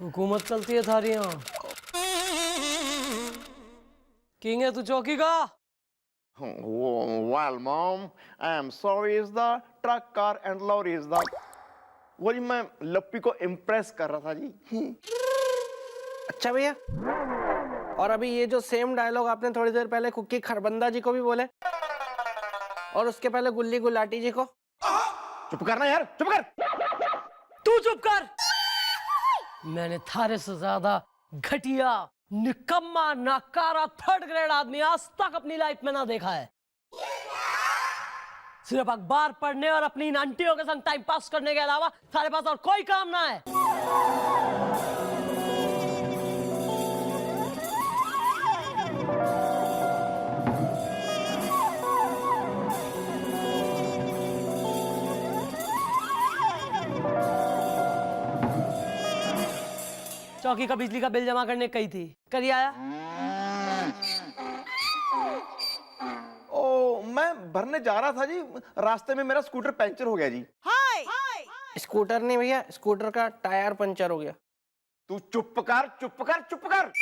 हुकूमत चलती है थारी यहाँ। किंग है तू चौकी का। Well, Mom, I am sorry is the truck, car and lorry is the। वो जी मैं लप्पी को इम्प्रेस कर रहा था जी। अच्छा भैया, और अभी ये जो सेम डायलॉग आपने थोड़ी देर पहले कुकी खरबंदा जी को भी बोले और उसके पहले गुल्ली गुलाटी जी को। चुप करना यार, चुप कर। तू चुप कर। मैंने थारे से ज्यादा घटिया, निकम्मा, नाकारा, थर्ड ग्रेड आदमी आज तक अपनी लाइफ में ना देखा है। सिर्फ अखबार पढ़ने और अपनी इन आंटियों के संग टाइम पास करने के अलावा थारे पास और कोई काम ना है। चौकी का बिजली का बिल जमा करने कही थी, करिए आया? ओ, मैं भरने जा रहा था जी, रास्ते में मेरा स्कूटर पंचर हो गया जी। स्कूटर नहीं भैया, स्कूटर का टायर पंचर हो गया। तू चुप कर, चुप कर, चुप कर।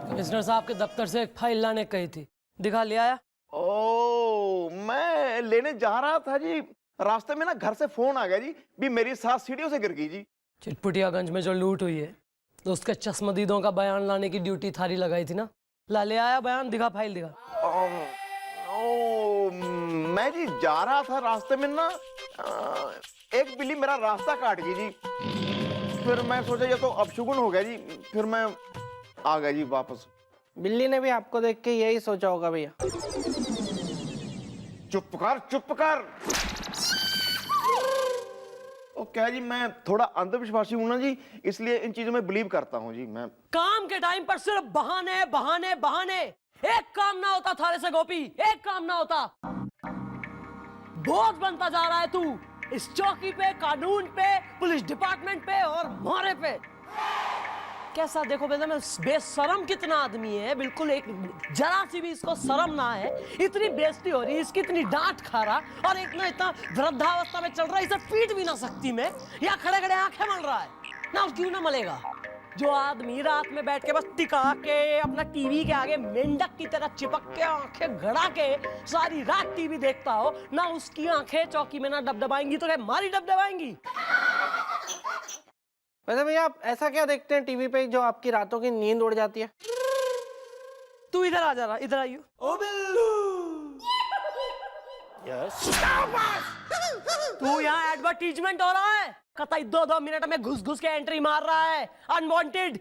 कमिश्नर साहब के दफ्तर से एक फाइल लाने कही थी, दिखा ले आया? ओ, मैं लेने जा रहा था जी, रास्ते में ना घर से फोन आ गया जी, भी मेरी सास सीढ़ियों से गिर गई जी। चिटपुटियागंज में जो लूट हुई है तो उसके चश्मदीदों का बयान लाने की ड्यूटी थारी लगाई थी ना। ला ले आया बयान? दिखा फाइल दिखा। ओ, मैं जी जा रहा था, रास्ते में ना एक बिल्ली मेरा रास्ता काट गई जी। फिर मैं सोचा ये तो अपशगुन हो गया जी, फिर मैं आ गया जी वापस। बिल्ली ने भी आपको देख के यही सोचा होगा भैया। चुप कर, चुप कर। ओ क्या जी, मैं थोड़ा अंधविश्वासी हूं ना जी, इसलिए इन चीजों में बिलीव करता हूं जी। मैं काम के टाइम पर सिर्फ बहाने बहाने बहाने। एक काम ना होता थारे से गोपी, एक काम ना होता। बोझ बनता जा रहा है तू इस चौकी पे, कानून पे, पुलिस डिपार्टमेंट पे और मारे पे। कैसा देखो बेटा, मैं बेशरम कितना आदमी है, बिल्कुल एक जरा सी भी इसको शर्म ना है। इतनी बेइज्जती हो रही है इसकी, इतनी डांट खा रहा, और इतना इतना वृद्धावस्था में चल रहा है, इसे पीट भी ना सकती मैं। या खड़े खड़े आंखें मल रहा है ना, क्यों ना मलेगा? जो आदमी रात में बैठ के बस टिका के अपना टीवी के आगे मेंढक की तरह चिपक के आंखें गड़ा के सारी रात टीवी देखता हो ना, उसकी आंखें चौकी में ना डबडबाएंगी तो क्या मारी डबडबाएंगी? वैसे भैया आप ऐसा क्या देखते हैं टीवी पे जो आपकी रातों की नींद उड़ जाती है? तू इधर आ जा रहा, इधर आइयो। ओ बिल्लू, यस। तू यहाँ एडवर्टीजमेंट हो रहा है, कतई 2-2 मिनट में घुस घुस के एंट्री मार रहा है, अनवांटेड।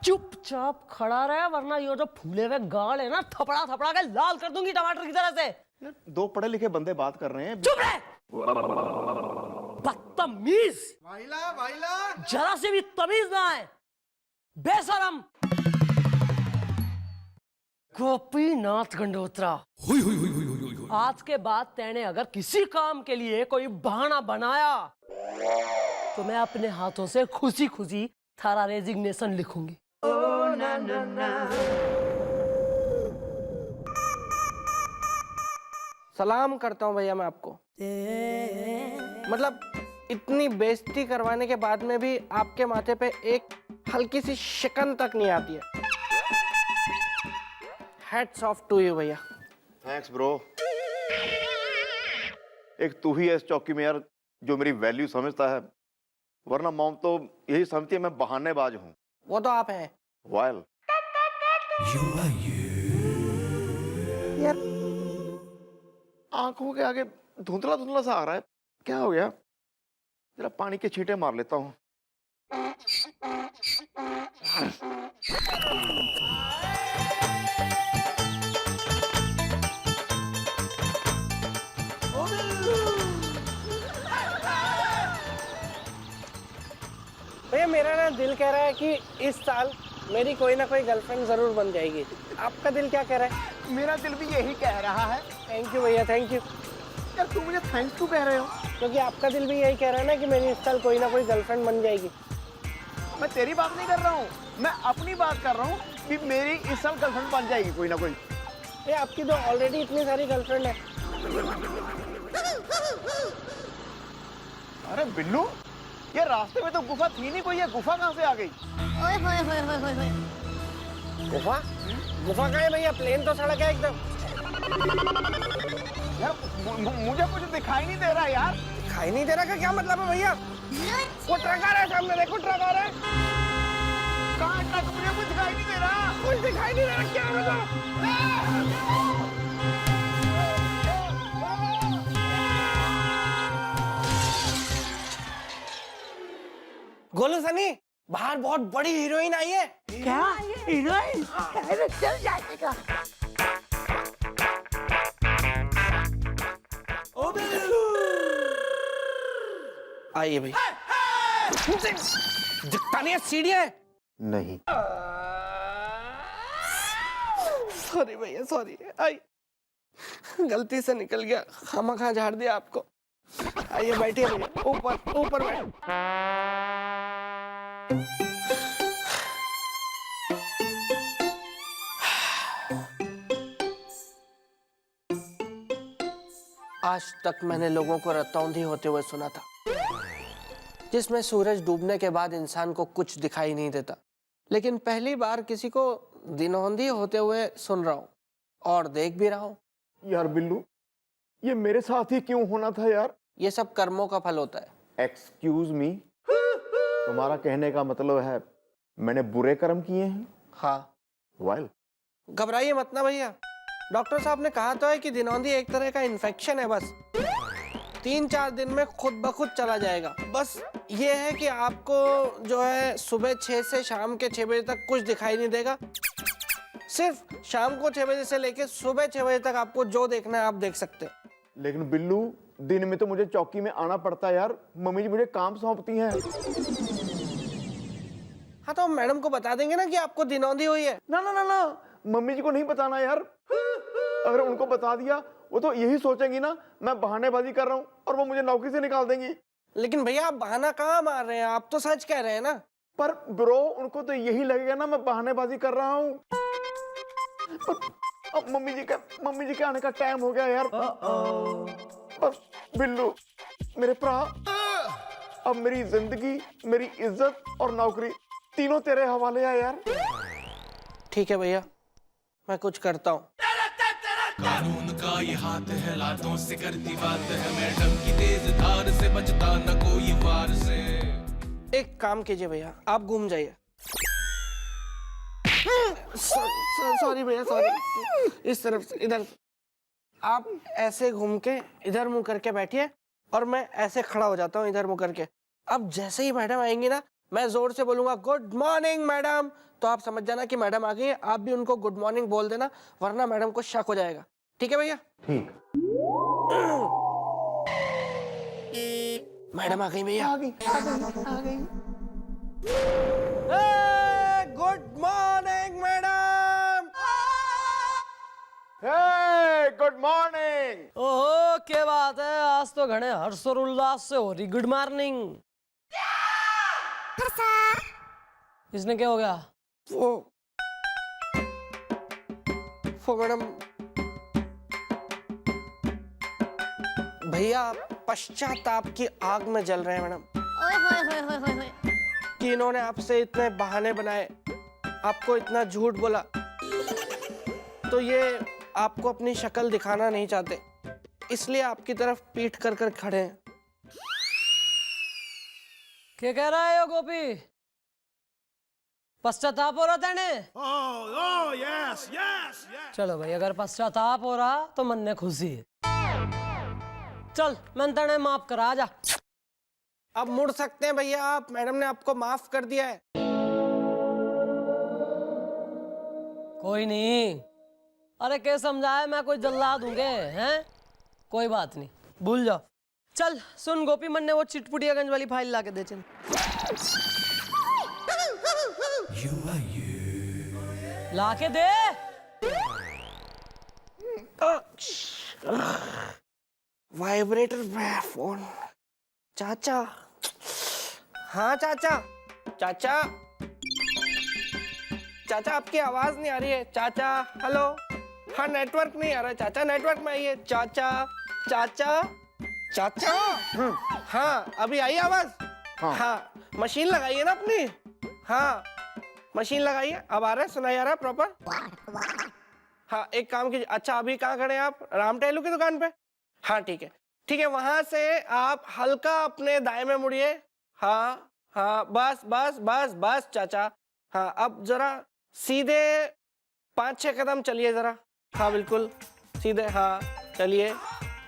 चुपचाप खड़ा रहे, वरना ये जो फूले हुए गाल है ना, थपड़ा थपड़ा के लाल कर दूंगी टमाटर की तरह से। यार, दो पढ़े लिखे बंदे बात कर रहे हैं। चुप रहे, बदतमीज। जरा से भी तमीज ना है, बेशरम। गोपीनाथ गंडोत्रा, आज के बाद तेने अगर किसी काम के लिए कोई बहाना बनाया तो मैं अपने हाथों से खुशी खुशी थारा रेजिग्नेशन लिखूंगी। सलाम करता हूँ भैया मैं आपको। मतलब इतनी बेइज्जती करवाने के बाद में भी आपके माथे पे एक हल्की सी शिकन तक नहीं आती है। हैट्स ऑफ टू यू भैया। Thanks bro. एक तू ही है इस चौकी में यार जो मेरी वैल्यू समझता है, वरना मॉम तो यही समझती है मैं बहानेबाज हूँ। वो तो आप हैं। वाइल यार, आंखों के आगे धुंधला धुंधला सा आ रहा है, क्या हो गया? जरा पानी के छींटे मार लेता हूँ। भैया मेरा ना दिल कह रहा है कि इस साल मेरी कोई ना कोई गर्लफ्रेंड जरूर बन जाएगी। आपका दिल क्या कह रहा है? मेरा दिल भी यही कह रहा है। थैंक यू भैया, थैंक यू। यार तुम मुझे थैंक्स क्यों कह रहे हो? क्योंकि आपका दिल भी यही कह रहा है ना कि मेरी इस साल कोई ना कोई गर्लफ्रेंड बन जाएगी। मैं तेरी बात नहीं कर रहा हूँ, मैं अपनी बात कर रहा हूँ कि मेरी इस साल गर्लफ्रेंड बन जाएगी कोई ना कोई। ये आपकी तो ऑलरेडी इतनी सारी गर्लफ्रेंड है। अरे बिल्लू, ये रास्ते में तो गुफा थी नहीं कोई, ये गुफा कहाँ से आ गई? ओए होए होए होए होए होए। गुफा? गुफा कहाँ है भैया? प्लेन तो सड़क है एकदम। यार मुझे कुछ दिखाई नहीं दे रहा यार। दिखाई नहीं दे रहा का क्या मतलब है भैया? वो ट्रक आ रहा है सामने, देखो ट्रक आ रहा है। कहाँ ट्रक? मुझे कुछ दिखाई नहीं दे रहा। कुछ दिखाई नहीं दे रहा, क्या मतलब? गोलू सनी, बाहर बहुत बड़ी हीरोइन आई है। क्या हीरोइन? अरे चल जाएगा। आइए भैया। दिखता नहीं है, सीढ़ियाँ है। नहीं। सॉरी भैया, सॉरी। आई, गलती से निकल गया, खामखा झाड़ दिया आपको। आइए बैठिए भैया, ऊपर ऊपर बैठ। आज तक मैंने लोगों को रतौंधी होते हुए सुना था, जिसमें सूरज डूबने के बाद इंसान को कुछ दिखाई नहीं देता, लेकिन पहली बार किसी को दिनौंधी होते हुए सुन रहा हूँ और देख भी रहा हूँ। यार बिल्लू, ये मेरे साथ ही क्यों होना था यार? ये सब कर्मों का फल होता है। एक्सक्यूज मी, तुम्हारा कहने का मतलब है मैंने बुरे कर्म किए हैं? हाँ। वेल, घबराइए मत ना भैया, डॉक्टर साहब ने कहा तो है कि दिनौंधी एक तरह का इन्फेक्शन है, बस 3-4 दिन में खुद ब खुद चला जाएगा। बस ये है कि आपको जो है सुबह 6 से शाम के 6 बजे तक कुछ दिखाई नहीं देगा। सिर्फ शाम को 6 बजे से लेके सुबह 6 बजे तक आपको जो देखना है आप देख सकते हैं। लेकिन बिल्लू, दिन में तो मुझे चौकी में आना पड़ता है यार, मम्मी जी मुझे काम सौंपती हैं। हाँ तो मैडम को बता देंगे ना कि आपको दिनौंधी हुई है। ना ना ना ना, मम्मी जी को नहीं बताना यार। अगर उनको बता दिया वो तो यही सोचेंगी ना मैं बहानेबाजी कर रहा हूँ और वो मुझे नौकरी से निकाल देंगी। लेकिन भैया आप बहाना कहाँ मार रहे हैं, आप तो सच कह रहे हैं ना। पर ब्रो, उनको तो यही लगेगा ना मैं बहानेबाजी कर रहा हूँ। अब मम्मी जी के आने का टाइम हो गया यार। बस बिल्लू मेरे भरा, अब मेरी जिंदगी, मेरी इज्जत और नौकरी तीनों तेरे हवाले है यार। ठीक है भैया, मैं कुछ करता हूँ। कानून का ये हाथ है, लातों से करती बात है, मैडम की तेज धार से बचता न कोई वार से। एक काम कीजिए भैया, आप घूम जाइए। सॉरी भैया, सॉरी। इस तरफ से, इधर। आप ऐसे घूम के इधर मुंह करके बैठिए और मैं ऐसे खड़ा हो जाता हूँ इधर मुंह करके। अब जैसे ही मैडम आएंगी ना, मैं जोर से बोलूंगा गुड मॉर्निंग मैडम, तो आप समझ जाना कि मैडम आ गई है। आप भी उनको गुड मॉर्निंग बोल देना, वरना मैडम को शक हो जाएगा। ठीक है भैया? ठीक। मैडम आ गई भैया। आ गई। Good morning madam. Hey good morning. ओहो, क्या बात है, आज तो घने हर्ष और उल्लास से हो रही गुड मॉर्निंग। इसने क्या हो गया? वो मैडम, भैया पश्चाताप की आग में जल रहे हैं मैडम, ओए होए होए होए होए होए। कि इन्होंने आपसे इतने बहाने बनाए, आपको इतना झूठ बोला, तो ये आपको अपनी शक्ल दिखाना नहीं चाहते, इसलिए आपकी तरफ पीठ कर कर खड़े हैं। क्या कह रहा है यो गोपी? पश्चाताप हो रहा तेने? चलो भाई, अगर पश्चाताप हो रहा तो मन ने खुशी है। चल, मैं तेने माफ करा, जा। अब मुड़ सकते हैं भैया आप, मैडम ने आपको माफ कर दिया है। कोई नहीं, अरे क्या समझाए, मैं कोई जल्लाद दूंगे हैं? कोई बात नहीं, भूल जाओ। चल सुन गोपी, मन ने वो चिटपुटियागंज वाली फाइल ला के दे। चल ला के दे। Vibrator phone. चाचा। हाँ चाचा। चाचा, चाचा आपकी आवाज नहीं आ रही है। चाचा, हेलो। हाँ नेटवर्क नहीं आ रहा है चाचा, नेटवर्क में आइए चाचा। चाचा चाचा हाँ अभी आई आवाज। हाँ मशीन लगाइए ना अपनी। हाँ मशीन लगाइए, अब आ रहा है, सुनाई आ रहा है प्रॉपर। हाँ एक काम कीजिए, अच्छा अभी कहाँ खड़े हैं आप? राम टहलू की दुकान पे? हाँ ठीक है ठीक है, वहां से आप हल्का अपने दाएं में मुड़िए। हाँ हाँ बस बस बस बस चाचा। हाँ अब जरा सीधे 5-6 कदम चलिए जरा। हाँ बिल्कुल सीधे, हाँ चलिए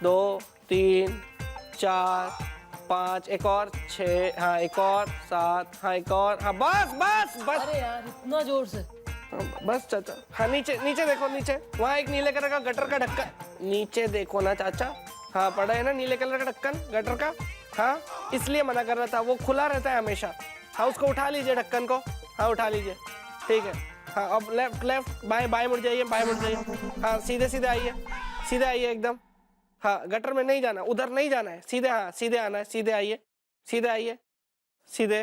2 3 4 5, एक और 6, हाँ एक और 7, हाँ एक और, हाँ बस बस बस। अरे यार इतना जोर से। बस चाचा। हाँ नीचे नीचे देखो, नीचे वहाँ एक नीले कलर का गटर का ढक्कन, नीचे देखो ना चाचा। हाँ पड़ा है ना नीले कलर का ढक्कन गटर का। हाँ इसलिए मना कर रहा था, वो खुला रहता है हमेशा। हाँ उसको उठा लीजिए ढक्कन को। हाँ उठा लीजिए ठीक है। हाँ अब लेफ्ट लेफ्ट बाएं बाएं मुड़ जाइए, बाएं मुड़ जाइए। हाँ सीधे सीधे आइए, सीधे आइए एकदम। हाँ गटर में नहीं जाना, उधर नहीं जाना है, सीधे, हाँ सीधे आना है, सीधे आइए, सीधे आइए, सीधे।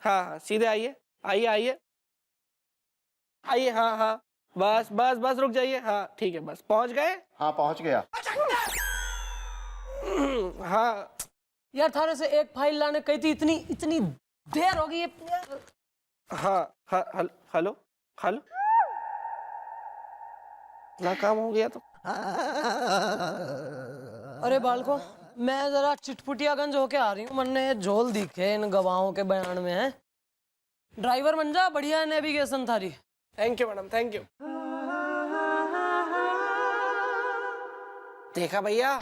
हाँ हाँ सीधे आइए, आइए आइए आइए। हाँ हाँ बस बस बस रुक जाइए। हाँ ठीक है बस पहुंच गए। हाँ पहुंच गया। हाँ यार थाने से एक फाइल लाने कही थी, इतनी इतनी देर हो गई है। हाँ हाँ हेलो हेलो, ना काम हो गया तो। अरे बालको, मैं जरा चिटपुटियागंज होके आ रही हूँ, मन्ने झोल दिखे इन गवाहों के बयान में है। ड्राइवर बन जा, बढ़िया है नेविगेशन थारी। Thank you madam, thank you. देखा भैया,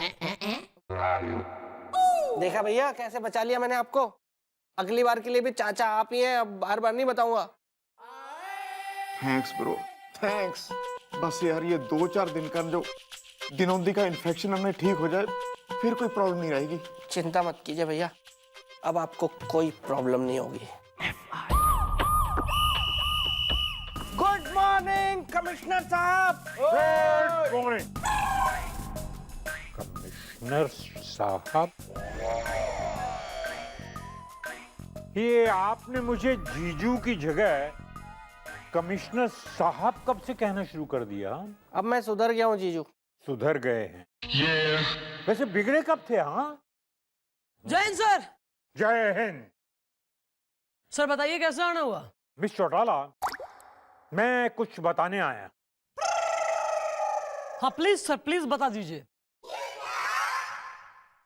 देखा भैया कैसे बचा लिया मैंने आपको। अगली बार के लिए भी चाचा आप ही हैं, अब बार बार नहीं बताऊंगा। Thanks bro, thanks. बस यार ये 2-4 दिन का जो दिनोंदी का इन्फेक्शन हमें ठीक हो जाए, फिर कोई प्रॉब्लम नहीं रहेगी। चिंता मत कीजिए भैया, अब आपको कोई प्रॉब्लम नहीं होगी। गुड मॉर्निंग कमिश्नर साहब। गुड मॉर्निंग कमिश्नर साहब। ये आपने मुझे जीजू की जगह कमिश्नर साहब कब से कहना शुरू कर दिया? अब मैं सुधर गया हूँ जीजू। सुधर गए हैं? वैसे बिगड़े कब थे? हाँ जय हिंद सर। जय हिंद। सर बताइए कैसे आना हुआ? मिस चौटाला, मैं कुछ बताने आया। हाँ प्लीज सर, प्लीज बता दीजिए।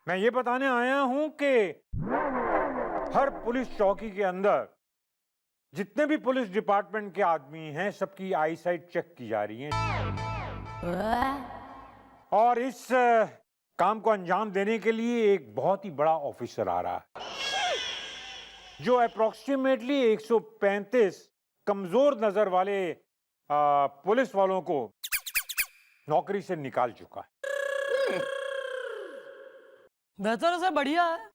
मैं ये बताने आया हूं कि हर पुलिस चौकी के अंदर जितने भी पुलिस डिपार्टमेंट के आदमी हैं, सबकी आईसाइट चेक की जा रही है। और इस काम को अंजाम देने के लिए एक बहुत ही बड़ा ऑफिसर आ रहा है, जो अप्रोक्सीमेटली 135 कमजोर नजर वाले पुलिस वालों को नौकरी से निकाल चुका है। बेहतर है सर, बढ़िया है।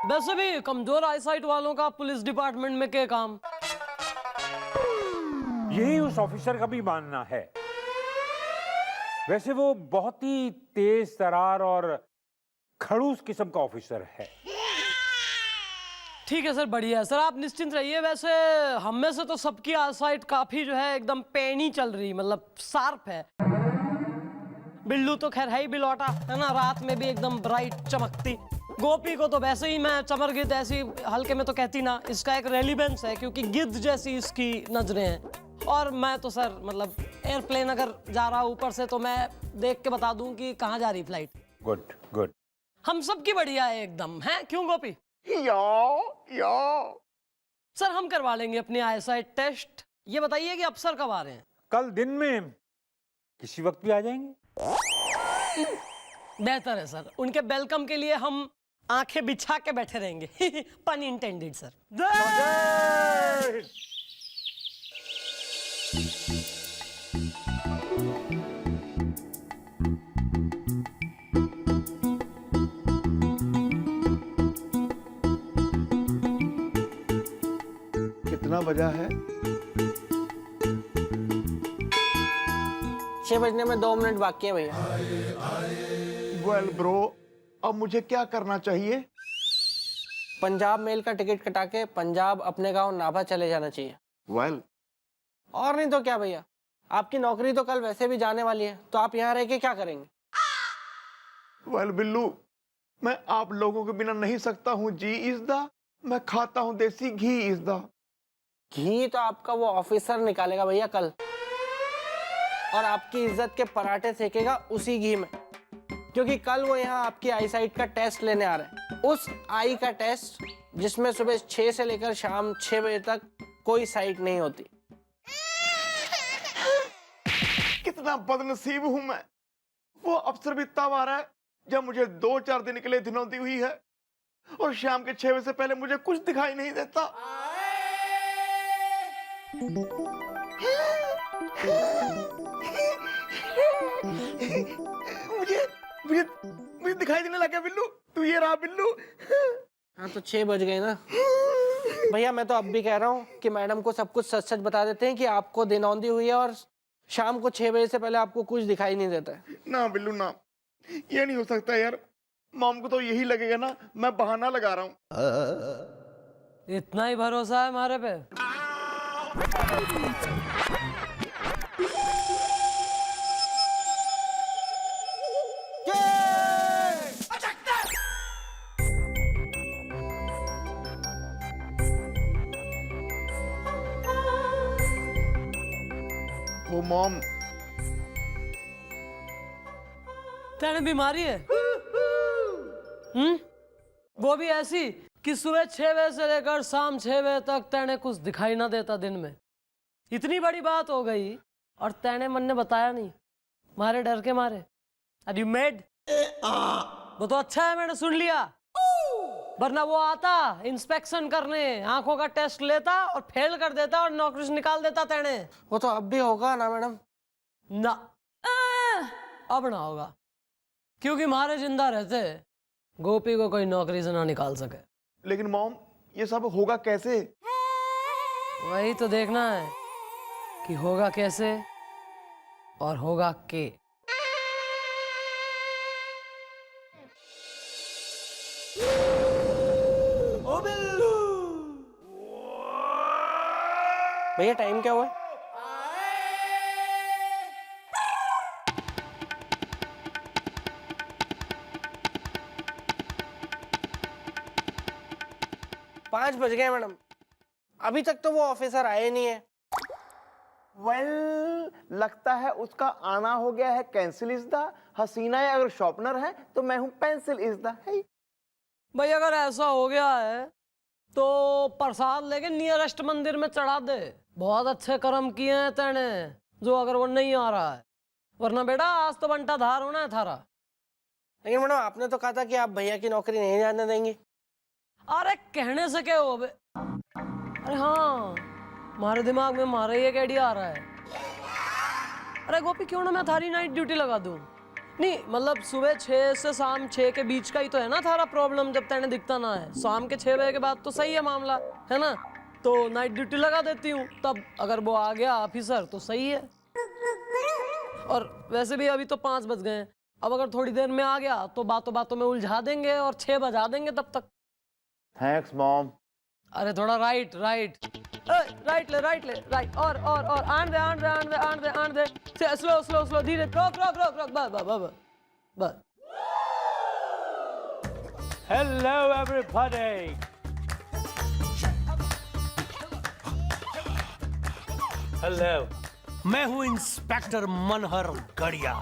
वैसे भी कमजोर आईसाइट वालों का पुलिस डिपार्टमेंट में क्या काम? यही उस ऑफिसर का भी मानना है। वैसे वो बहुत ही तेज तरार और खड़ूस किस्म का ऑफिसर है। ठीक है सर, बढ़िया है सर, आप निश्चिंत रहिए। वैसे हम में से तो सबकी आईसाइट काफी जो है एकदम पेनी चल रही, मतलब शार्प है। बिल्लू तो खैर है ही बिलौटा, है ना, रात में भी एकदम ब्राइट चमकती। गोपी को तो वैसे ही मैं चमर गिद्ध ऐसी हल्के में तो कहती ना, इसका एक रेलिवेंस है क्योंकि गिद्ध जैसी इसकी नजरें हैं। और मैं तो सर मतलब एयरप्लेन अगर जा रहा ऊपर से तो मैं देख के बता दूं कि कहाँ जा रही फ्लाइट। Good good. हम सबकी बढ़िया है एकदम, है क्यों गोपी? या सर हम करवा लेंगे अपनी आईसाइट टेस्ट। ये बताइए कि अफसर कब आ रहे हैं? कल दिन में किसी वक्त भी आ जाएंगे। बेहतर है सर, उनके वेलकम के लिए हम आंखें बिछा के बैठे रहेंगे। पन इंटेंडेड सर। कितना बजा है? 6 बजने में 2 मिनट बाकी है भैया। वेल ब्रो, अब मुझे क्या करना चाहिए? पंजाब मेल का टिकट कटा के पंजाब अपने गांव नाभा चले जाना चाहिए। वेल और नहीं तो क्या भैया, आपकी नौकरी तो कल वैसे भी जाने वाली है, तो आप यहाँ रह के क्या करेंगे? वेल बिल्लू, मैं आप लोगों के बिना नहीं सकता हूँ जी इस दा। मैं खाता हूँ देसी घी इस दा। घी तो आपका वो ऑफिसर निकालेगा भैया कल, और आपकी इज्जत के पराठे सेकेगा उसी घी में, क्योंकि कल वो यहाँ आपकी आई साइट का टेस्ट लेने आ रहे हैं। उस आई का टेस्ट जिसमें सुबह 6 से लेकर शाम 6 बजे तक कोई साइट नहीं होती। कितना बदनसीब हूं मैं। वो अफसर भी तब आ रहा है जब मुझे 2-4 दिन के लिए धिनौती हुई है, और शाम के 6 बजे से पहले मुझे कुछ दिखाई नहीं देता। मुझे मुझे दिखाई देने लगा बिल्लू। तू ये रहा बिल्लू। हाँ तो 6 बज गए ना भैया। मैं तो अब भी कह रहा हूँ कि मैडम को सब कुछ सच सच बता देते हैं कि आपको दिनौंदी हुई है और शाम को 6 बजे से पहले आपको कुछ दिखाई नहीं देता है। ना बिल्लू ना, ये नहीं हो सकता यार। मॉम को तो यही लगेगा ना मैं बहाना लगा रहा हूँ। इतना ही भरोसा है हमारे पे? वो मॉम, तेने बीमारी है? वो भी ऐसी कि सुबह 6 बजे से लेकर शाम 6 बजे तक तेने कुछ दिखाई ना देता दिन में। इतनी बड़ी बात हो गई और तेने मन ने बताया नहीं, मारे डर के मारे। Are you mad? वो तो अच्छा है मैंने सुन लिया, वरना वो आता इंस्पेक्शन करने, आंखों का टेस्ट लेता और फेल कर देता और नौकरी से निकाल देता तेने। वो तो अब भी होगा ना मैडम? ना, अब ना होगा, क्योंकि मारे जिंदा रहते गोपी को कोई नौकरी से ना निकाल सके। लेकिन मॉम ये सब होगा कैसे? वही तो देखना है कि होगा कैसे और होगा के। भैया टाइम क्या हुआ है? पाँच बज गए मैडम, अभी तक तो वो ऑफिसर आए नहीं है। वेल, लगता है उसका आना हो गया है कैंसिल इज द। हसीना है अगर शॉर्पनर है तो मैं हूं पेंसिल इज द। भाई अगर ऐसा हो गया है तो प्रसाद लेके नियरेस्ट मंदिर में चढ़ा दे। बहुत अच्छे कर्म किए हैं तेने, जो अगर वो नहीं आ रहा है, वरना बेटा आज तो बंटा धार होना है थारा। लेकिन मैडम आपने तो कहा था कि आप भैया की नौकरी नहीं जाने देंगे। अरे कहने से क्या हो बे? अरे हाँ, हमारे दिमाग में हमारा ये आइडिया आ रहा है। अरे गोपी क्यों ना मैं थारी नाइट ड्यूटी लगा दूं? नहीं मतलब सुबह 6 से शाम 6 के बीच का ही तो है ना थारा प्रॉब्लम, जब तेने दिखता ना है। शाम के 6 बजे के बाद तो सही है मामला, है ना? तो नाइट ड्यूटी लगा देती हूँ, तब अगर वो आ गया ऑफिसर तो सही है। और वैसे भी अभी तो 5 बज गए हैं, अब अगर थोड़ी देर में आ गया तो बातों बातों में उलझा देंगे और 6 बजा देंगे तब तक। Thanks mom. अरे थोड़ा राइट और आन दे स्लो धीरे, रोक बस। Hello everybody. हेलो, मैं हूँ इंस्पेक्टर मनहर गड़िया।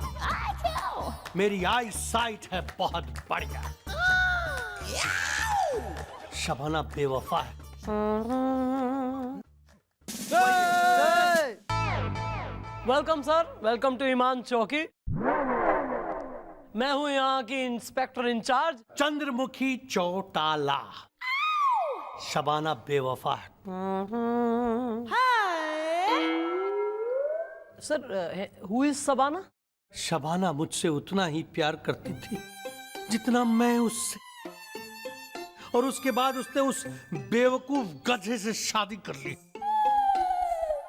मेरी आई साइट है बहुत बढ़िया। शबाना बेवफा है। वेलकम सर, वेलकम टू ईमान चौकी। मैं हूँ यहाँ की इंस्पेक्टर इंचार्ज चंद्रमुखी चौटाला। शबाना बेवफा है। Sir, who is Shabana? Shabana मुझसे उतना ही प्यार करती थी जितना मैं उससे, और उसके बाद उसने उस बेवकूफ गधे से शादी कर ली।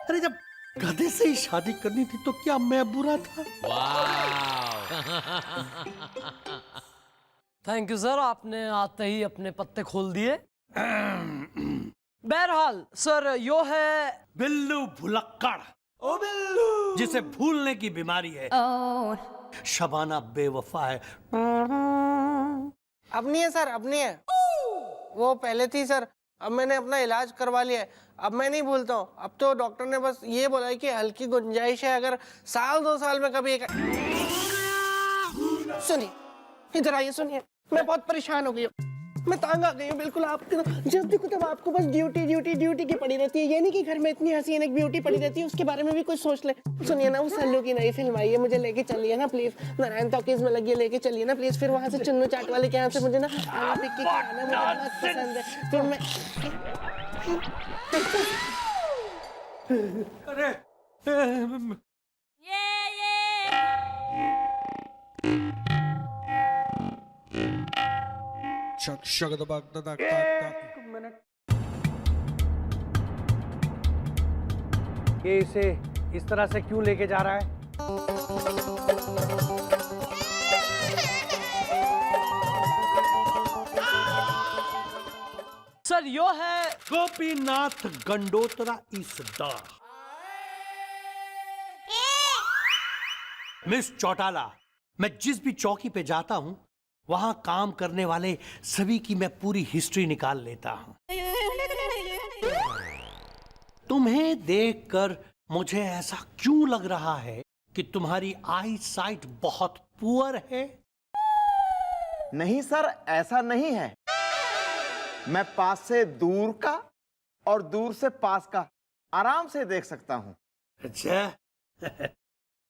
अरे जब गधे से ही शादी करनी थी तो क्या मैं बुरा था? थैंक यू सर, आपने आते ही अपने पत्ते खोल दिए। बहरहाल सर, यो है बिल्लू भुलक्कड़। जिसे भूलने की बीमारी है। शबाना बेवफा है। अब नहीं है सर, अब नहीं है। वो पहले थी सर, अब मैंने अपना इलाज करवा लिया है, अब मैं नहीं भूलता हूँ। अब तो डॉक्टर ने बस ये बोला है कि हल्की गुंजाइश है, अगर साल 2 साल में कभी एक। सुनिए, इधर आइए, सुनिए, मैं बहुत परेशान हो गई हूँ, मैं तंग आ गई हूँ बिल्कुल। आपके जब देखो तब आपको बस ड्यूटी ड्यूटी ड्यूटी की पड़ी रहती है। ये नहीं कि घर में इतनी हसीन एक ब्यूटी पड़ी रहती है, उसके बारे में भी कुछ सोच ले। सुनिए ना, वो सल्लू की नई फिल्म आई है, मुझे लेके चलिए ना प्लीज। नारायण टॉकीज में लगी है, लेके चलिए ना प्लीज। फिर वहां से चुन्नू चाट वाले के यहाँ से मुझे ना आलू टिक्की खाना मुझे बहुत पसंद है। फिर मैं अरे ये इसे इस तरह से क्यों लेके जा रहा है? सर यो है गोपीनाथ गंडोत्रा इसदा। मिस चौटाला, मैं जिस भी चौकी पे जाता हूं वहां काम करने वाले सभी की मैं पूरी हिस्ट्री निकाल लेता हूं। तुम्हें देखकर मुझे ऐसा क्यों लग रहा है कि तुम्हारी आई साइट बहुत पुअर है? नहीं सर, ऐसा नहीं है। मैं पास से दूर का और दूर से पास का आराम से देख सकता हूं। अच्छा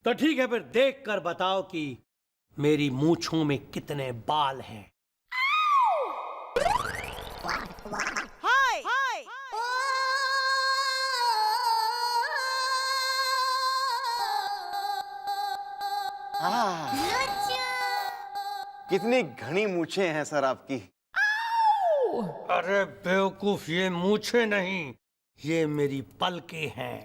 तो ठीक है, फिर देख कर बताओ कि मेरी मूंछों में कितने बाल हैं। कितनी घनी मूछें हैं सर आपकी। अरे बेवकूफ, ये मूछे नहीं, ये मेरी पलकें हैं।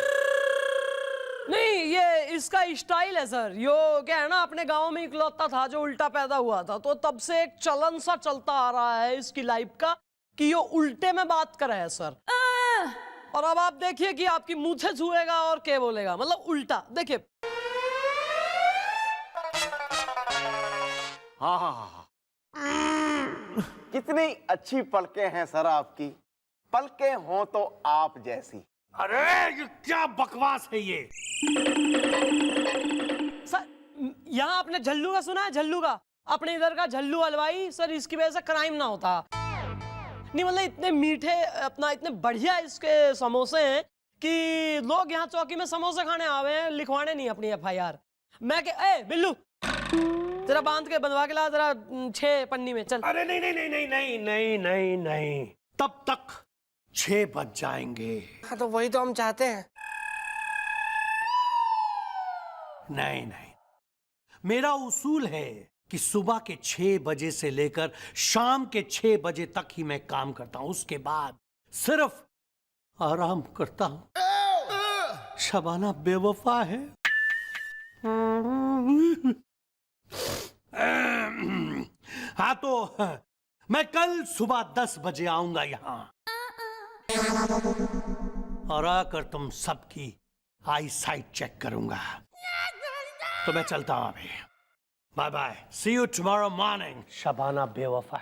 नहीं, ये इसका स्टाइल है सर। यो क्या है ना, अपने गांव में इकलौता था जो उल्टा पैदा हुआ था, तो तब से एक चलन सा चलता आ रहा है इसकी लाइफ का कि यो उल्टे में बात कर रहा है सर। और अब आप देखिए कि आपकी मूछें छुएगा और क्या बोलेगा, मतलब उल्टा। देखिए, हाँ हाँ हाँ, कितनी अच्छी पलकें हैं सर आपकी। पलकें हो तो आप जैसी। अरे ये क्या बकवास है ये? सर यहाँ आपने झल्लू का सुना है? झल्लू का, अपने इधर का झल्लू हलवाई सर, इसकी वजह से क्राइम ना होता। नहीं मतलब इतने मीठे, अपना इतने बढ़िया इसके समोसे हैं कि लोग यहाँ चौकी में समोसे खाने आवे हैं, लिखवाने नहीं अपनी FIR। मैं ए बिल्लू, जरा बांध के बनवा के ला जरा 6 पन्नी में, चल। अरे नहीं नहीं नहीं नहीं नहीं नहीं नहीं नहीं, तब तक 6 बज जाएंगे। हाँ, तो वही तो हम चाहते हैं। नहीं नहीं, मेरा उसूल है कि सुबह के 6 बजे से लेकर शाम के 6 बजे तक ही मैं काम करता हूं, उसके बाद सिर्फ आराम करता हूं। शबाना बेवफा है। हाँ तो मैं कल सुबह 10 बजे आऊंगा यहां, और आकर तुम सबकी आई साइट चेक करूंगा। तो मैं चलता हूं अभी। Bye bye, see you tomorrow morning. Shabana बेवफा।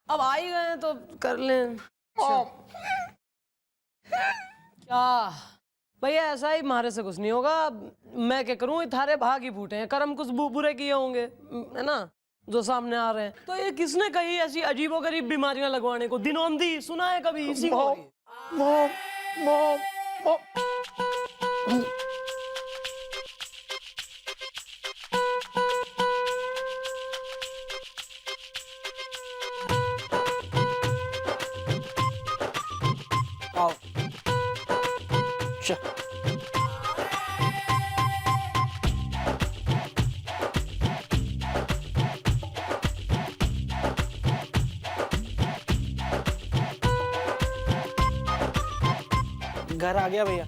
अब आ ही गए तो कर लें। क्या भैया, ऐसा ही मारे से कुछ नहीं होगा। मैं क्या करूं, थारे भाग ही फूटे हैं, कर्म कुछ बुरे किए होंगे, है ना, जो सामने आ रहे हैं। तो ये किसने कही ऐसी अजीबोगरीब बीमारियां लगवाने को? दिनौंधी सुना है कभी? इसी को आओ। घर आ गया भैया।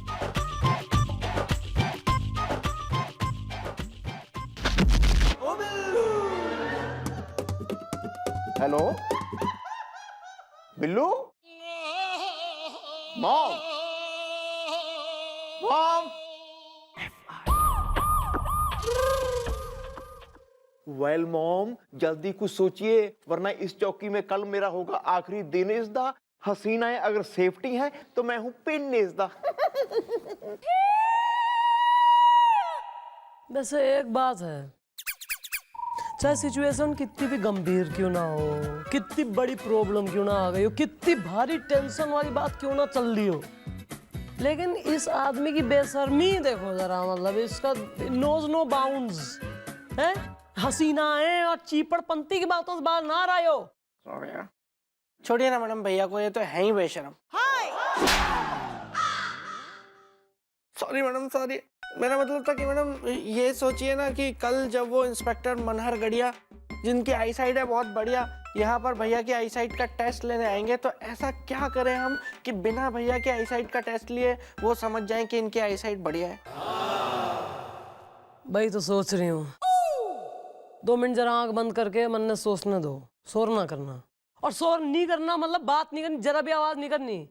Hello Billu, mom mom well mom, जल्दी कुछ सोचिए वरना इस चौकी में कल मेरा होगा आखिरी दिन। इस दा हसीना है, अगर सेफ्टी है तो मैं हूं पिन इस दा। वैसे एक बात है, चाहे सिचुएशन कितनी भी गंभीर क्यों ना हो, कितनी बड़ी प्रॉब्लम क्यों ना आ गई हो, कितनी भारी टेंशन वाली बात क्यों ना चल रही हो, लेकिन इस आदमी की बेशर्मी देखो जरा। मतलब इसका नोज नो बाउंड्स है। हसीनाएं और चीपड़पंती की बातों से बाहर ना रहे हो। छोड़िए ना मैडम, भैया को ये तो है ही बेशरम। Sorry madam, sorry. मेरा मतलब था कि मैडम ये सोचिए ना कि कल जब वो इंस्पेक्टर मनहर गढ़िया, जिनकी आई साइट है बहुत बढ़िया, यहाँ पर भैया की आई साइट का टेस्ट लेने आएंगे, तो ऐसा क्या करें हम कि बिना भैया के आई साइट का टेस्ट लिए वो समझ जाएं कि इनकी आई साइट बढ़िया है। भाई तो सोच रही हूँ, 2 मिनट जरा आंख बंद करके मन में सोचने दो। शोर ना करना, और शोर नहीं करना मतलब बात नहीं करनी, जरा भी आवाज नहीं करनी।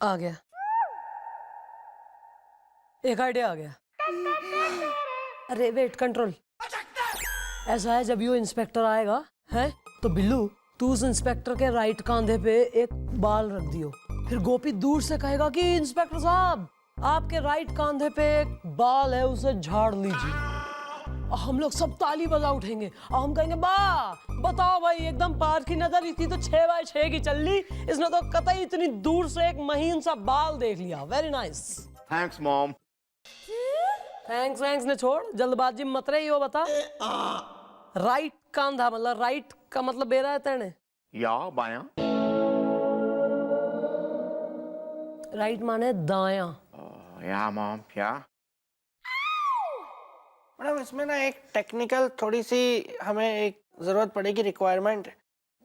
आ गया, एक आइडिया आ गया। अरे वेट, कंट्रोल। ऐसा है, जब ये इंस्पेक्टर आएगा है तो बिल्लू तू उस इंस्पेक्टर के राइट कंधे पे एक बाल रख दियो। फिर गोपी दूर से कहेगा कि इंस्पेक्टर साहब आपके राइट कंधे पे एक बाल है, उसे झाड़ लीजिए। और हम लोग सब ताली बजा उठेंगे और हम कहेंगे वाह, बताओ भाई एकदम पार की नजर थी तो 6x6 की चल ली, इसने तो कतई इतनी दूर से एक महीन सा बाल देख लिया। Very nice. Thanks mom. Thanks ने छोड़, जल्दबाजी मत रही हो। बता, राइट कंधा मतलब राइट का मतलब बेरा है तेने या बायां? राइट माने दायां। या मॉम, या मैडम इसमें ना एक टेक्निकल थोड़ी सी हमें एक जरूरत पड़ेगी, रिक्वायरमेंट।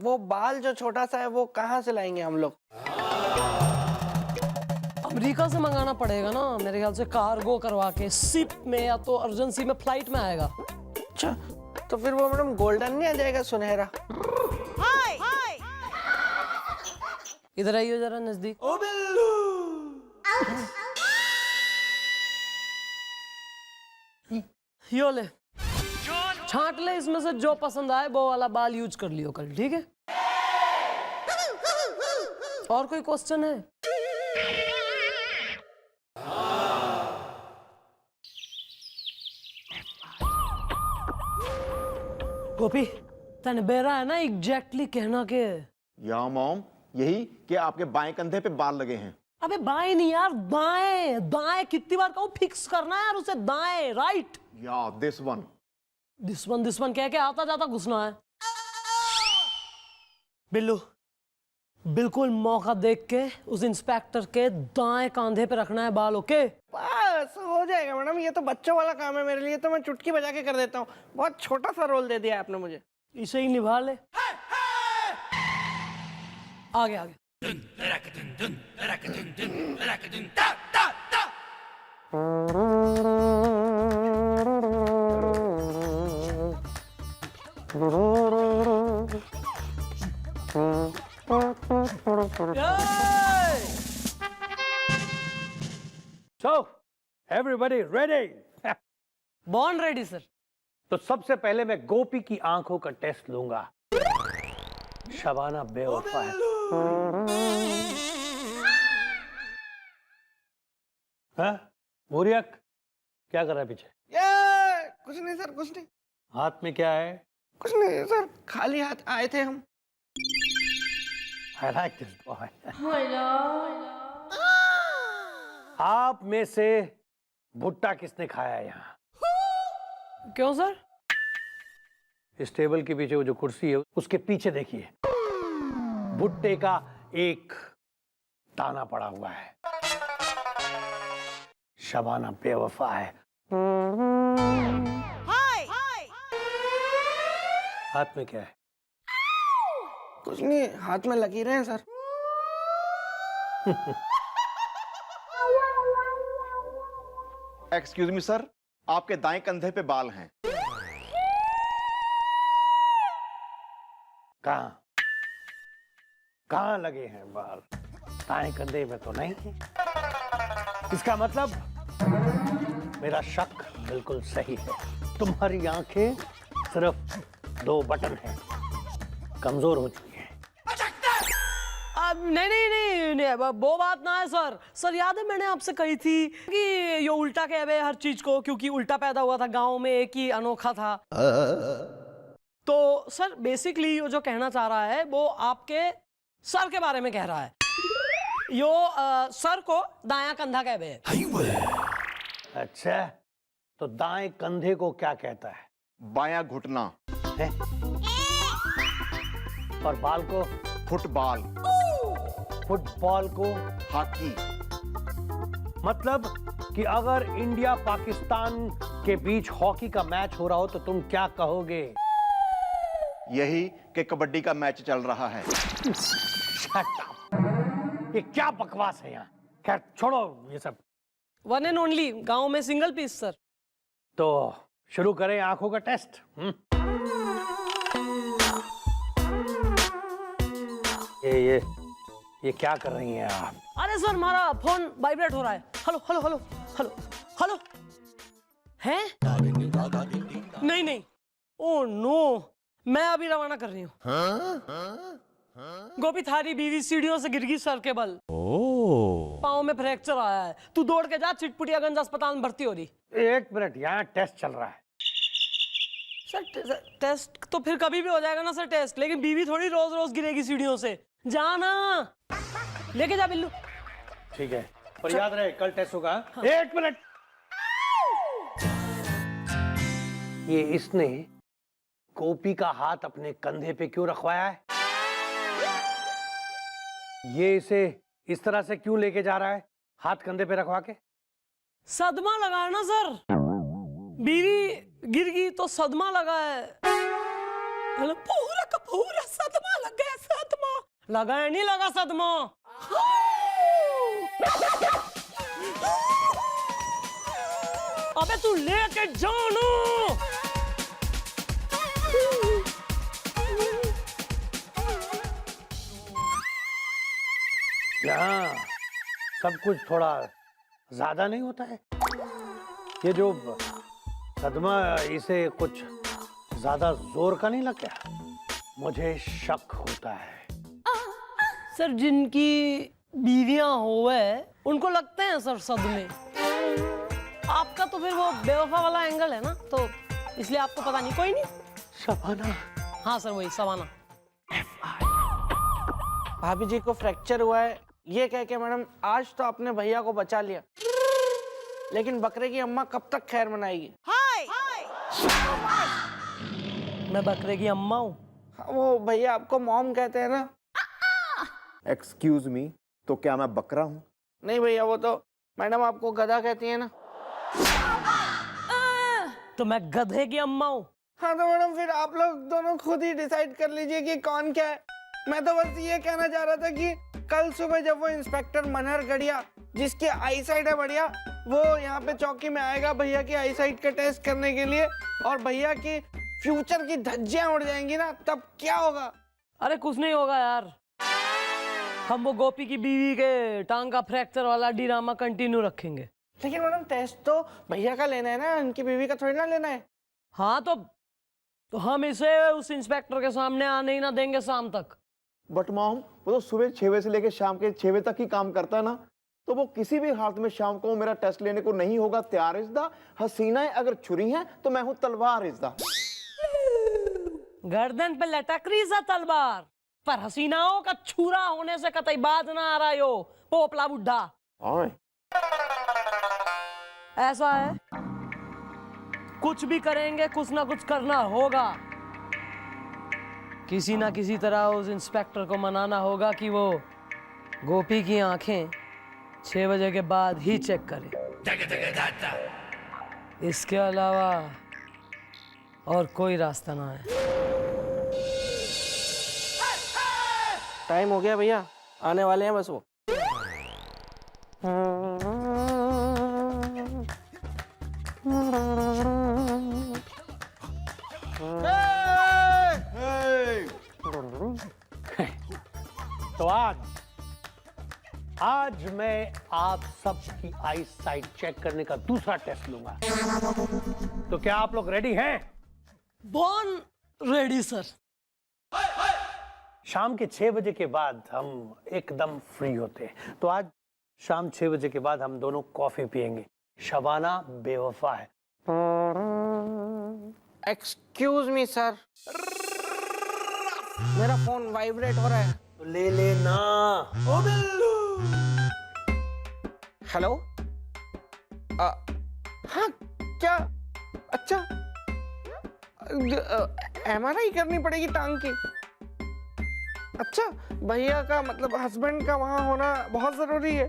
वो बाल जो छोटा सा है वो कहाँ से लाएंगे हम लोग? अमेरिका से मंगाना पड़ेगा ना मेरे ख्याल से, कार्गो करवा के शिप में, या तो अर्जेंसी में फ्लाइट में आएगा। अच्छा, तो फिर वो मैडम गोल्डन नहीं आ जाएगा, सुनहरा? इधर आइए जरा नजदीक। ओ बिल्लू। यो ले, छांट ले इसमें से जो पसंद आए वो वाला बाल यूज कर लियो कल, ठीक है? और कोई क्वेश्चन है? गोपी तने बेरा है ना एग्जैक्टली कहना के? या मॉम, यही कि आपके बाएं कंधे पे बाल लगे हैं। अबे बाएं नहीं यार, दाएं। दाएं कितनी बार कहूं, फिक्स करना है यार उसे, दाएं, राइट। या दिस वन कह के आता जाता घुसना है। बिल्लू बिल्कुल मौका देख के उस इंस्पेक्टर के दाएं कंधे पे रखना है बाल, ओके? बस हो जाएगा मैडम, ये तो बच्चों वाला काम है मेरे लिए, तो मैं चुटकी बजा के कर देता हूँ। बहुत छोटा सा रोल दे दिया आपने मुझे। इसे ही निभा ले। आगे आगे। So, everybody ready? Born ready sir. तो सबसे पहले मैं गोपी की आंखों का टेस्ट लूंगा। शबाना बेवफा है। हाँ? मोरियक क्या कर रहा है पीछे? कुछ नहीं सर, कुछ नहीं। हाथ में क्या है? कुछ नहीं सर, खाली हाथ आए थे हम। I like this boy. आप में से भुट्टा किसने खाया है यहाँ? क्यों सर? इस टेबल के पीछे वो जो कुर्सी है उसके पीछे देखिए, भुट्टे का एक दाना पड़ा हुआ है। शबाना बेवफा है। हाथ में क्या है? कुछ नहीं, हाथ में लकीरें हैं सर। एक्सक्यूज मी सर, आपके दाएं कंधे पे बाल हैं। कहाँ कहाँ लगे हैं बाल? दाएं कंधे में तो नहीं है। इसका मतलब मेरा शक बिल्कुल सही है। तुम्हारी आंखें सिर्फ 2 बटन हैं, कमजोर हो चुकी हैं। नहीं, वो बात ना है सर। सर याद है मैंने आपसे कही थी कि ये उल्टा कहवे हर चीज को, क्योंकि उल्टा पैदा हुआ था गांव में, एक ही अनोखा था। तो सर बेसिकली ये जो कहना चाह रहा है वो आपके सर के बारे में कह रहा है। यो सर को दायां कंधा कहवे है। अच्छा, तो दाएं कंधे को क्या कहता है? बायां घुटना। है? और बाल को? फुटबॉल। फुटबॉल को? हॉकी। मतलब कि अगर इंडिया पाकिस्तान के बीच हॉकी का मैच हो रहा हो तो तुम क्या कहोगे? यही कि कबड्डी का मैच चल रहा है। Shut up! ये क्या बकवास है यहाँ? खैर छोड़ो ये सब। वन एंड ओनली गांव में सिंगल पीस सर। तो शुरू करें आंखों का टेस्ट। ये क्या कर रही हैं आप? अरे सर हमारा फोन वाइब्रेट हो रहा है। Hello hello hello hello hello. हैं? नहीं, ओ नो, मैं अभी रवाना कर रही हूँ। गोपी थारी बीवी सीढ़ियों से गिर गई सर के बल। पाँव में फ्रैक्चर आया है। तू दौड़ के जा, चिटपुटियागंज अस्पताल में भर्ती हो रही। 1 मिनट, यहाँ टेस्ट चल रहा है। सर टेस्ट तो फिर कभी भी हो जाएगा ना सर टेस्ट, लेकिन बीवी थोड़ी रोज रोज गिरेगी सीढ़ियों से। जाना, लेके जा बिल्लू। ठीक है, पर याद रहे कल टेस्ट होगा। 1 मिनट। ये इसने गोपी का हाथ अपने कंधे पे क्यों रखवाया है? ये इसे इस तरह से क्यों लेके जा रहा है, हाथ कंधे पे रखवा के? सदमा लगा है ना सर, बीवी गिर गई तो सदमा लगा है। पूरा का पूरा सदमा लग गया। सदमा लगा है, नहीं लगा सदमा। अबे तू लेके जानो। यहाँ सब कुछ थोड़ा ज्यादा नहीं होता है? ये जो सदमा, इसे कुछ ज्यादा जोर का नहीं लग गया? मुझे शक होता है। सर जिनकी बीवियां होवे उनको लगते हैं सर सदमे। आपका तो फिर वो बेवफा वाला एंगल है ना, तो इसलिए आपको पता नहीं। कोई नहीं। शबाना? हाँ सर वही सवाना। भाभी जी को फ्रैक्चर हुआ है, ये कह के मैडम आज तो आपने भैया को बचा लिया, लेकिन बकरे की अम्मा कब तक खैर मनाएगी? मैं बकरे की अम्मा हूँ। वो भैया आपको मॉम कहते हैं ना। एक्सक्यूज मी, तो क्या मैं बकरा हूँ? नहीं भैया, वो तो मैडम आपको गधा कहती है ना। तो मैं गधे की अम्मा हूँ। हाँ तो मैडम फिर आप लोग दोनों खुद ही डिसाइड कर लीजिए कि कौन क्या है। मैं तो बस ये कहना चाह रहा था कि कल सुबह जब वो इंस्पेक्टर मनहर गढ़िया, जिसकी आई साइड है बढ़िया, वो यहाँ पे चौकी में आएगा भैया की आई साइड का टेस्ट करने के लिए, और भैया की फ्यूचर की धज्जियां उड़ जाएंगी ना, तब क्या होगा? अरे कुछ नहीं होगा यार, हम वो गोपी की बीवी के टांग का फ्रैक्चर वाला ड्रामा कंटिन्यू रखेंगे। लेकिन मैडम टेस्ट तो भैया का लेना है ना, उनकी बीवी का थोड़ी ना लेना है। हाँ तो हम इसे उस इंस्पेक्टर के सामने आने ही ना देंगे शाम तक। बट मॉम, वो तो सुबह 6 बजे से लेकर शाम के 6 बजे तक ही काम करता है ना, तो वो किसी भी हालत में शाम को मेरा टेस्ट लेने को नहीं होगा तैयार। इज़दा हसीनाएं अगर छुरी हैं तो मैं हूं तलवार। इज़दा गर्दन पे लटक रही सा तलवार, पर हसीनाओं का छुरा होने से कतई बाज ना आ रहा हो पोपला बुड्ढा। ऐसा है, कुछ भी करेंगे कुछ ना कुछ करना होगा। किसी ना किसी तरह उस इंस्पेक्टर को मनाना होगा कि वो गोपी की आंखें 6 बजे के बाद ही चेक करे। इसके अलावा और कोई रास्ता ना है। टाइम हो गया भैया, आने वाले हैं बस वो। तो आज मैं आप सबकी आई साइट चेक करने का दूसरा टेस्ट लूंगा। तो क्या आप लोग रेडी हैं? Born ready sir. शाम के 6 बजे के बाद हम एकदम फ्री होते हैं, तो आज शाम 6 बजे के बाद हम दोनों कॉफी पियेंगे। शबाना बेवफा है। एक्सक्यूज मी सर, मेरा फोन वाइब्रेट हो रहा है। तो ले लेना। ओ बिल्लू। हेलो। हाँ क्या? अच्छा, MRI करनी पड़ेगी टांग की। अच्छा, भैया का मतलब हस्बैंड का वहाँ होना बहुत जरूरी है,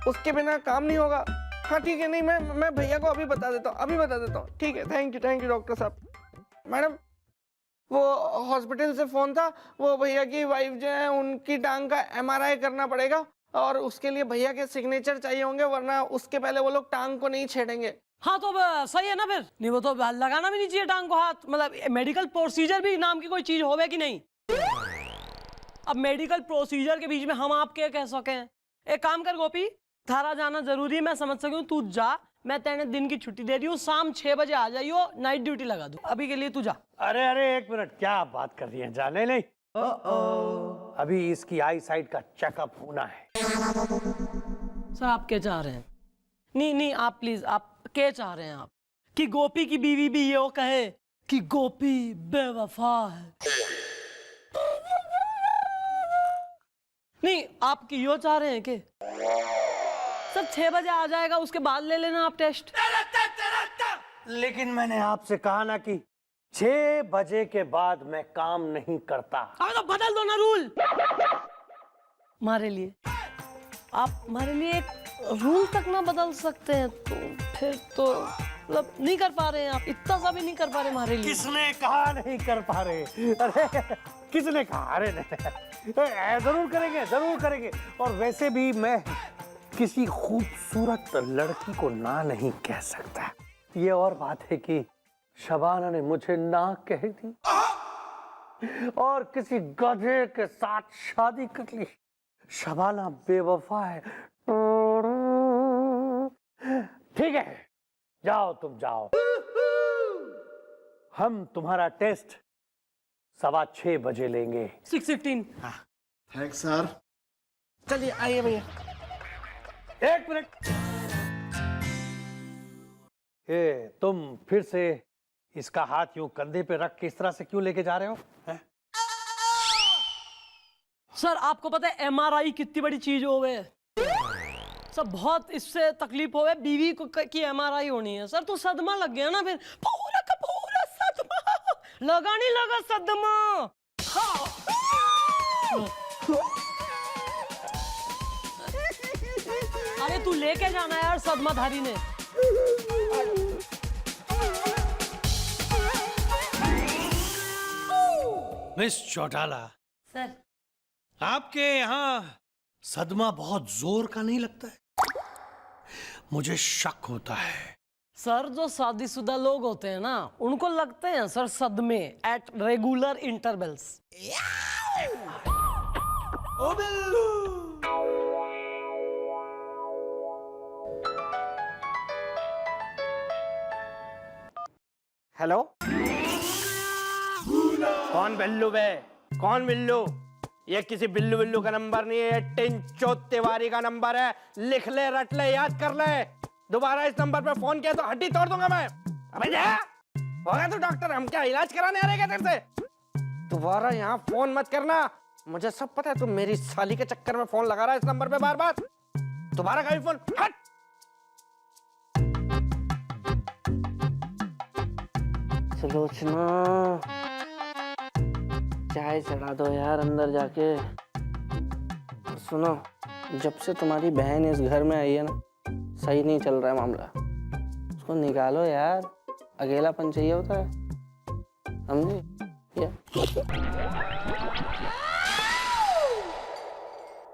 उसके बिना काम नहीं होगा। हाँ ठीक है, नहीं मैं भैया को अभी बता देता हूँ। ठीक है, थैंक यू डॉक्टर साहब। मैडम, वो हॉस्पिटल से फोन था, वो भैया की वाइफ जो है उनकी टांग का MRI करना पड़ेगा और उसके लिए भैया के सिग्नेचर चाहिए होंगे, वरना उसके पहले वो लोग टांग को नहीं छेड़ेंगे। हाँ तो सही है ना फिर। नहीं वो तो लगाना भी नहीं चाहिए टांग को हाथ। मतलब मेडिकल प्रोसीजर भी नाम की कोई चीज होवे कि नहीं। अब मेडिकल प्रोसीजर के बीच में हम आप क्या कह सके हैं। एक काम कर गोपी, थारा जाना जरूरी है, मैं समझ सकी हूँ। तू जा, मैं तेने दिन की छुट्टी दे रही हूँ, शाम 6 बजे आ जाइयो, नाइट ड्यूटी लगा दूँ। अभी के लिए तू जा। अरे एक मिनट, क्या बात कर रही है? जाने नहीं। अभी इसकी आई साइट का चेकअप होना है। सर आप क्या चाह रहे हैं? नहीं आप प्लीज, आप क्या चाह रहे हैं आप? कि गोपी की बीवी भी ये कहे कि गोपी बेवफा है? नहीं आप की यो चाह रहे हैं कि सर 6 बजे आ जाएगा, उसके बाद ले लेना आप टेस्ट। लेकिन मैंने आपसे कहा ना कि 6 बजे के बाद मैं काम नहीं करता। अबे तो बदल दो ना रूल। हमारे लिए आप हमारे लिए एक रूल तक ना बदल सकते हैं, तो फिर तो मतलब नहीं कर पा रहे हैं आप, इतना सा भी नहीं कर पा रहे हमारे लिए। किसने कहा नहीं कर पा रहे? अरे किसने कहा? अरे जरूर करेंगे। और वैसे भी मैं किसी खूबसूरत लड़की को ना नहीं कह सकता। ये और बात है कि शबाना ने मुझे ना कह दी और किसी गधे के साथ शादी कर ली। शबाना बेवफा है। ठीक है, जाओ तुम जाओ। हम तुम्हारा टेस्ट 6:15 बजे लेंगे। 6:15। Thanks sir. चलिए आइए भैया। 1 मिनट। तुम फिर से इसका हाथ यूं कंधे पे रख के इस तरह से क्यों लेके जा रहे हो? सर आपको पता है MRI कितनी बड़ी चीज होवे? सर बहुत इससे तकलीफ होवे, बीवी को की MRI होनी है। सर तो सदमा लग गया ना, फिर पूरा का पूरा सदमा लगा, नहीं लगा सदमा। अरे तू लेके जाना है यार सदमाधारी ने। मिस चौटाला, सर आपके यहाँ सदमा बहुत जोर का नहीं लगता है? मुझे शक होता है। सर जो शादीशुदा लोग होते हैं ना, उनको लगते हैं सर सदमे एट रेगुलर इंटरवल्स। ओ बिल्लू। हेलो, कौन बिल्लू बे? कौन बिल्लू? ये किसी बिल्लू का नंबर नहीं है, टिंचो तिवारी का नंबर है। लिख ले, रट ले, याद कर ले। दोबारा इस नंबर पे फोन किया तो हड्डी तोड़ दूंगा मैं। अबे जा, होगा तू डॉक्टर? हम क्या इलाज कराने आ रहे हैं तेरे से? दोबारा यहाँ फोन मत करना, मुझे सब पता है। तू मेरी साली के चक्कर में फोन लगा रहा है इस नंबर पे बार बार। दोबारा कभी फोन हट। सुलोचना, चाय चढ़ा दो यार अंदर जाके। सुनो, जब से तुम्हारी बहन इस घर में आई है ना, सही नहीं चल रहा है मामला। उसको निकालो यार, अकेलापन चाहिए होता है, समझे?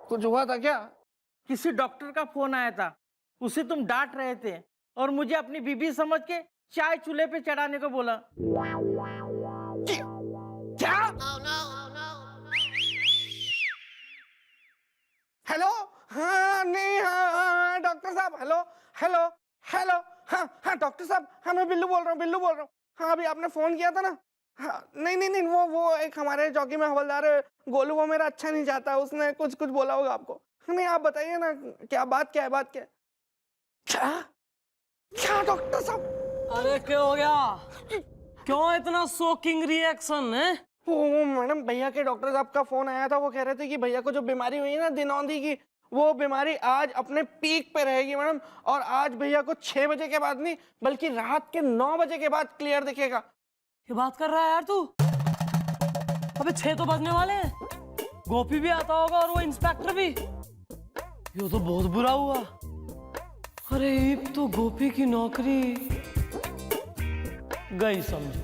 कुछ हुआ था क्या? किसी डॉक्टर का फोन आया था, उसे तुम डांट रहे थे और मुझे अपनी बीबी समझ के चाय चूल्हे पे चढ़ाने को बोला। क्या? हेलो, हाँ नहीं, हाँ डॉक्टर साहब, हेलो हेलो हेलो, हाँ डॉक्टर साहब, हाँ मैं बिल्लू बोल रहा हूँ। हाँ अभी आपने फोन किया था ना? हाँ नहीं, वो एक हमारे चौकी में हवलदार गोलू, वो मेरा अच्छा नहीं चाहता, उसने कुछ बोला होगा आपको। नहीं आप बताइए ना, क्या बात है? क्या डॉक्टर साहब? अरे क्या हो गया? क्यों इतना शॉकिंग रिएक्शन है? वो मैडम, भैया के डॉक्टर साहब का फोन आया था। वो कह रहे थे कि भैया को जो बीमारी हुई है ना दिनौंधी की, वो बीमारी आज अपने पीक पे रहेगी मैडम। और आज भैया को 6 बजे के बाद नहीं, बल्कि रात के 9 बजे के बाद क्लियर दिखेगा। ये बात कर रहा है यार तू? अबे 6 तो बजने वाले हैं। गोपी भी आता होगा और वो इंस्पेक्टर भी। ये तो बहुत बुरा हुआ। अरे अब तो गोपी की नौकरी गई समझो।